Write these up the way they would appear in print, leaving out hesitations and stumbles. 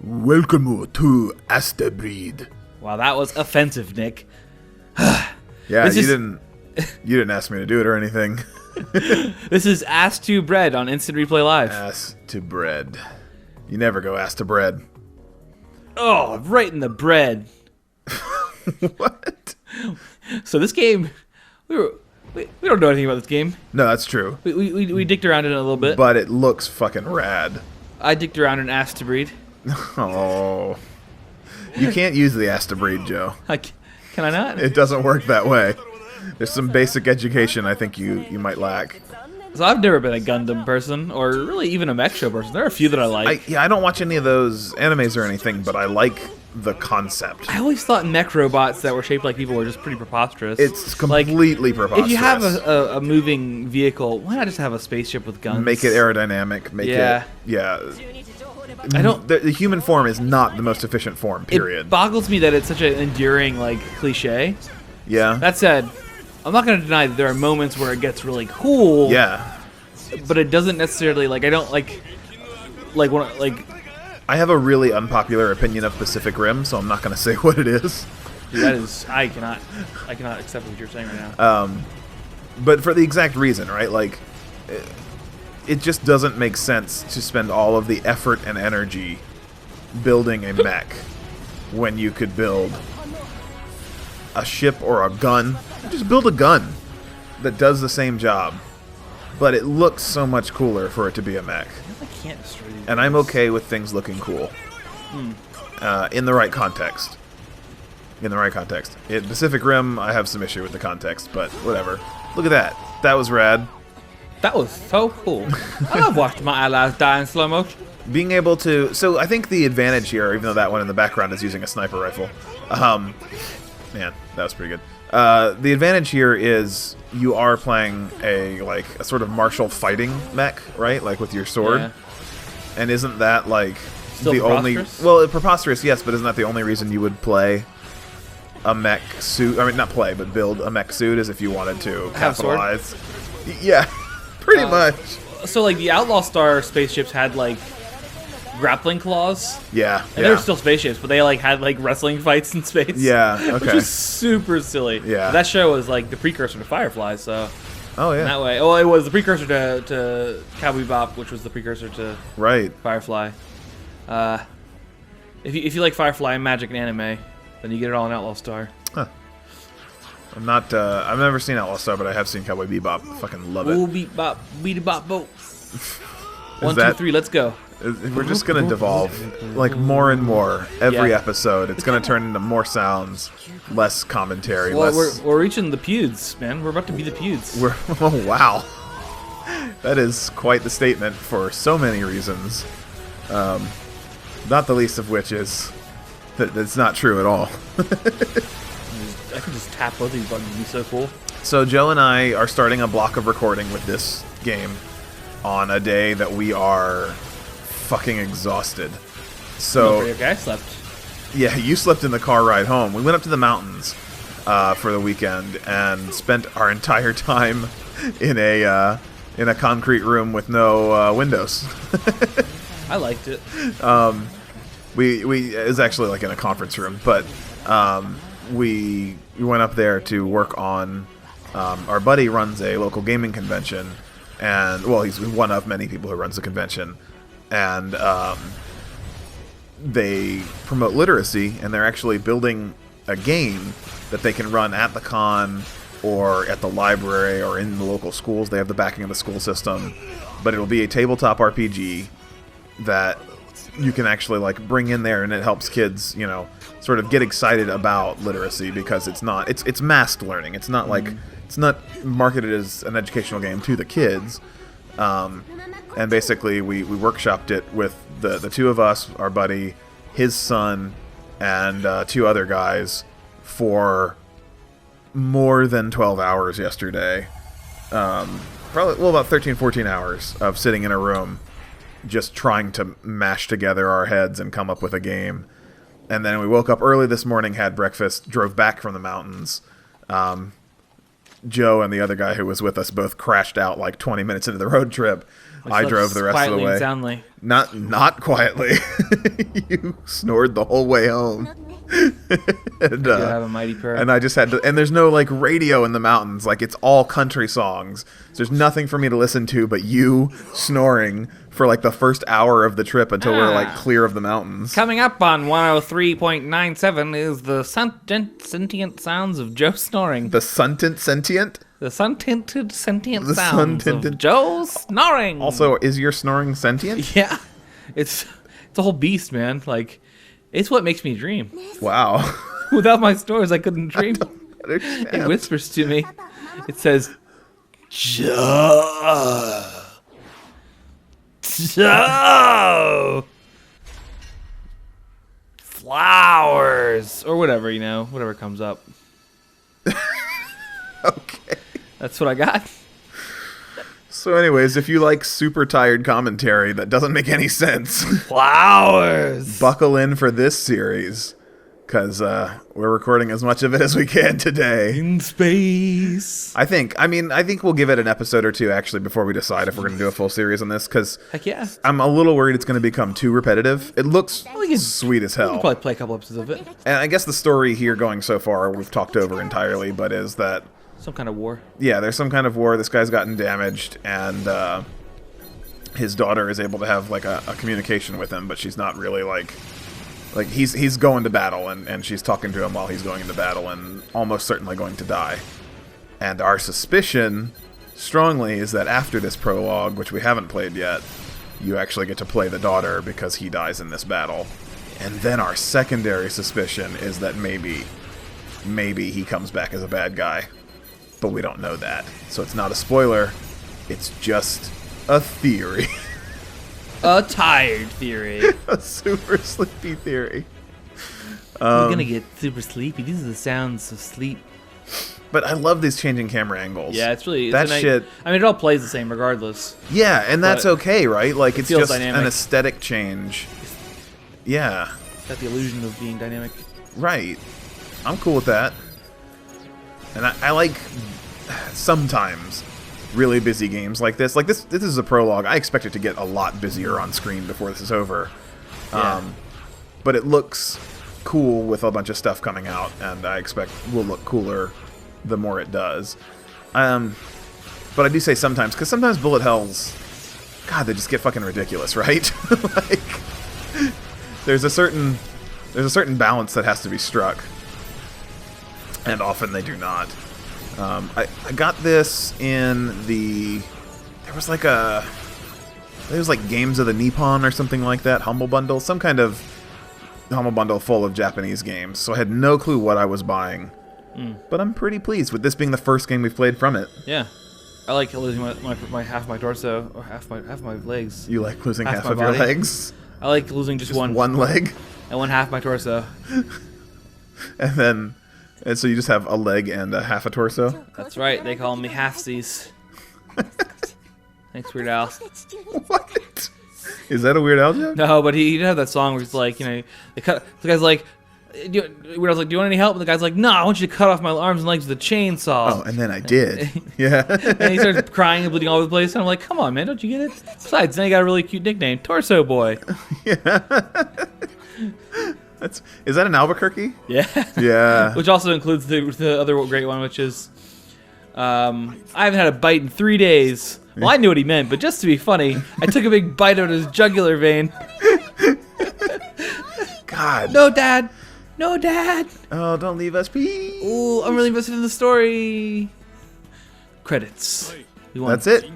Welcome to Astebreed. Wow, that was offensive, Nick. Yeah, you didn't ask me to do it or anything. This is Ass to Bread on Instant Replay Live. Ass to bread. You never go ass to bread. Oh, right in the bread. What? So this game, we don't know anything about this game. No, that's true. We dicked around in it a little bit. But it looks fucking rad. I dicked around in Astebreed. Oh. You can't use the Astebreed, Joe. Can I not? It doesn't work that way. There's some basic education I think you might lack. So I've never been a Gundam person, or really even a Mech show person. There are a few that I like. I don't watch any of those animes or anything, but I like the concept. I always thought mech robots that were shaped like people were just pretty preposterous. It's completely preposterous. If you have a moving vehicle, why not just have a spaceship with guns? Make it aerodynamic. The human form is not the most efficient form, period. It boggles me that it's such an enduring, cliche. Yeah. That said, I'm not going to deny that there are moments where it gets really cool. Yeah. But it doesn't necessarily, I don't I have a really unpopular opinion of Pacific Rim, so I'm not going to say what it is. Dude, that is, I cannot accept what you're saying right now. But for the exact reason, right? It just doesn't make sense to spend all of the effort and energy building a mech when you could build a ship or a gun. Just build a gun that does the same job, but it looks so much cooler for it to be a mech. I can't destroy these and I'm okay with things looking cool in the right context. In Pacific Rim, I have some issue with the context, but whatever. Look at that. That was rad. That was so cool. I love watching my allies die in slow motion. Being able to... So I think the advantage here, even though that one in the background is using a sniper rifle. Man, that was pretty good. The advantage here is you are playing a sort of martial fighting mech, right? With your sword. Yeah. And isn't that Still the only... preposterous? Well, preposterous, yes, but isn't that the only reason you would play a mech suit? I mean, not play, but build a mech suit, is if you wanted to Have sword? capitalize. Yeah, pretty much. So, the Outlaw Star spaceships had, grappling claws. Yeah, And they were still spaceships, but they, had, wrestling fights in space. Yeah, okay. Which was super silly. Yeah. That show was, the precursor to Firefly, so... Oh, yeah. In that way. Well, it was the precursor to Cowboy Bebop, which was the precursor to Firefly. If you like Firefly and magic and anime, then you get it all in Outlaw Star. Huh. I'm not, I've never seen Outlaw Star, but I have seen Cowboy Bebop. Fucking love it. Ooh, beat bop, boat. 1, 2, 3, let's go. We're just going to devolve, more and more every episode. It's going to turn into more sounds, less commentary, Well, less... we're reaching the Pewds, man. We're about to be the Pewds. Oh, wow. That is quite the statement for so many reasons. Not the least of which is that it's not true at all. I could just tap both of these buttons. It'd be so cool. So Joe and I are starting a block of recording with this game on a day that we are fucking exhausted. So Okay, I slept. yeah, you slept in the car ride home. We went up to the mountains for the weekend and spent our entire time in a concrete room with no windows. I liked it. It was actually in a conference room, but we went up there to work on. Our buddy runs a local gaming convention, and he's one of many people who runs the convention, and they promote literacy, and they're actually building a game that they can run at the con or at the library or in the local schools. They have the backing of the school system, but it'll be a tabletop RPG that you can actually bring in there, and it helps kids, sort of get excited about literacy, because it's masked learning. It's not it's not marketed as an educational game to the kids. And basically we workshopped it with the two of us, our buddy, his son, and 2 other guys for more than 12 hours yesterday. Probably about 13, 14 hours of sitting in a room just trying to mash together our heads and come up with a game. And then we woke up early this morning, had breakfast, drove back from the mountains. Joe and the other guy who was with us both crashed out 20 minutes into the road trip. I drove the rest of the way. And soundly. Not quietly. You snored the whole way home. And, have a mighty purr. and I just had to, and there's no like radio in the mountains, like it's all country songs. So there's nothing for me to listen to but you snoring for like the first hour of the trip until we're like clear of the mountains. Coming up on 103.97 is the sentient sounds of Joe snoring. The sentient? The sentient sounds of Joe snoring. Also, is your snoring sentient? Yeah. It's a whole beast, man. Like, it's what makes me dream. Wow. Without my snores, I couldn't dream. I don't understand. It whispers to me. It says, Joe. Joe. Flowers. Or whatever, whatever comes up. Okay. That's what I got. So anyways, if you like super tired commentary that doesn't make any sense, flowers, buckle in for this series, because we're recording as much of it as we can today. In space. I think we'll give it an episode or two, actually, before we decide if we're going to do a full series on this, because heck yeah. I'm a little worried it's going to become too repetitive. It looks sweet as hell. We can probably play a couple episodes of it. And I guess the story here going so far, we've talked over entirely, but is that some kind of war. Yeah, there's some kind of war. This guy's gotten damaged, and his daughter is able to have like a communication with him, but she's not really like he's going to battle, and she's talking to him while he's going into battle, and almost certainly going to die. And our suspicion, strongly, is that after this prologue, which we haven't played yet, you actually get to play the daughter because he dies in this battle. And then our secondary suspicion is that maybe he comes back as a bad guy. But we don't know that. So it's not a spoiler. It's just a theory. A tired theory. A super sleepy theory. We're gonna get super sleepy. These are the sounds of sleep. But I love these changing camera angles. Yeah, it's really... that shit... I mean, it all plays the same regardless. Yeah, and that's okay, right? Like, it's just dynamic. an aesthetic change. Yeah. Got the illusion of being dynamic. Right. I'm cool with that. And I like sometimes really busy games like this. Like this is a prologue. I expect it to get a lot busier on screen before this is over. Yeah. But it looks cool with a bunch of stuff coming out, and I expect will look cooler the more it does. But I do say sometimes, because sometimes bullet hells, God, they just get fucking ridiculous, right? Like, there's a certain balance that has to be struck. And often they do not. I got this in there was like Games of the Nippon or something like that, Humble Bundle, some kind of Humble Bundle full of Japanese games. So I had no clue what I was buying. But I'm pretty pleased with this being the first game we've played from it. Yeah. I like losing my half my torso, or half my legs. You like losing half of your legs? I like losing just one leg? And one half my torso. And so you just have a leg and a half a torso? That's right. They call me halfsies. Thanks, Weird Al. What? Is that a Weird Al joke? No, but he did have that song where he's like, the guy's like, Weird Al's like, do you want any help? And the guy's like, no, I want you to cut off my arms and legs with a chainsaw. Oh, and then I did. Yeah. And he starts crying and bleeding all over the place. And I'm like, come on, man, don't you get it? Besides, now you got a really cute nickname, Torso Boy. Yeah. Is that an Albuquerque? Yeah. Yeah. Which also includes the other great one, which is, I haven't had a bite in 3 days. Well, I knew what he meant, but just to be funny, I took a big bite out of his jugular vein. God. No, Dad. No, Dad. Oh, don't leave us, please. Ooh, I'm really invested in the story. Credits. That's it.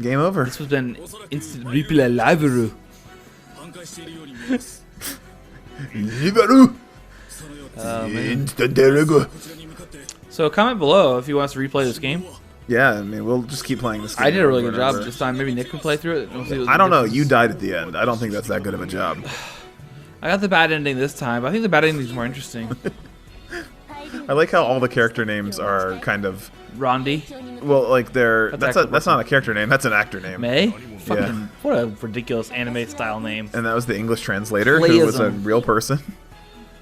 Game over. This has been Instant Replay Live. So comment below if you want us to replay this game. Yeah, I mean, we'll just keep playing this game. I did a really good job this time. Maybe Nick can play through it. I don't know. You died at the end. I don't think that's that good of a job. I got the bad ending this time, but I think the bad ending is more interesting. I like how all the character names are kind of... Rondi. Well, like that's not a character name. That's an actor name. May? Fucking, what a ridiculous anime-style name. And that was the English translator, who was a real person.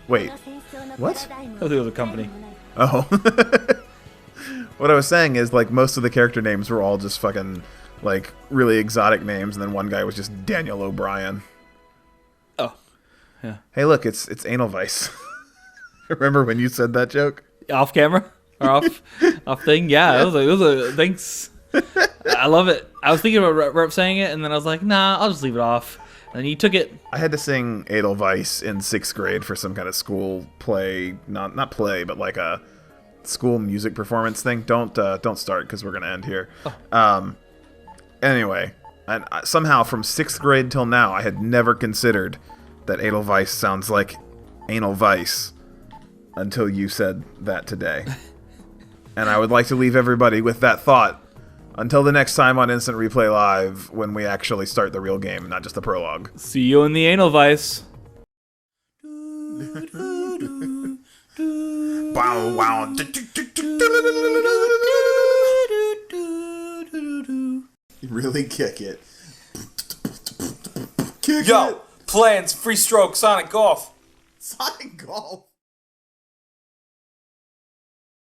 Wait, what? I think it was a company. Oh. What I was saying is, like, most of the character names were all just fucking like really exotic names, and then one guy was just Daniel O'Brien. Oh, yeah. Hey, look, it's Anal Vice. Remember when you said that joke? Off camera or off thing? Yeah, it was a thanks. I love it. I was thinking about saying it, and then I was like, nah, I'll just leave it off. And you took it. I had to sing Edelweiss in 6th grade for some kind of school play, not play, but like a school music performance thing. Don't start because we're gonna end here. Oh. Anyway, and somehow from 6th grade till now, I had never considered that Edelweiss sounds like anal vice until you said that today. And I would like to leave everybody with that thought until the next time on Instant Replay Live, when we actually start the real game, not just the prologue. See you in the anal vice. Wow, wow. Really kick it. Yo, plans, free stroke, Sonic Golf. Sonic Golf.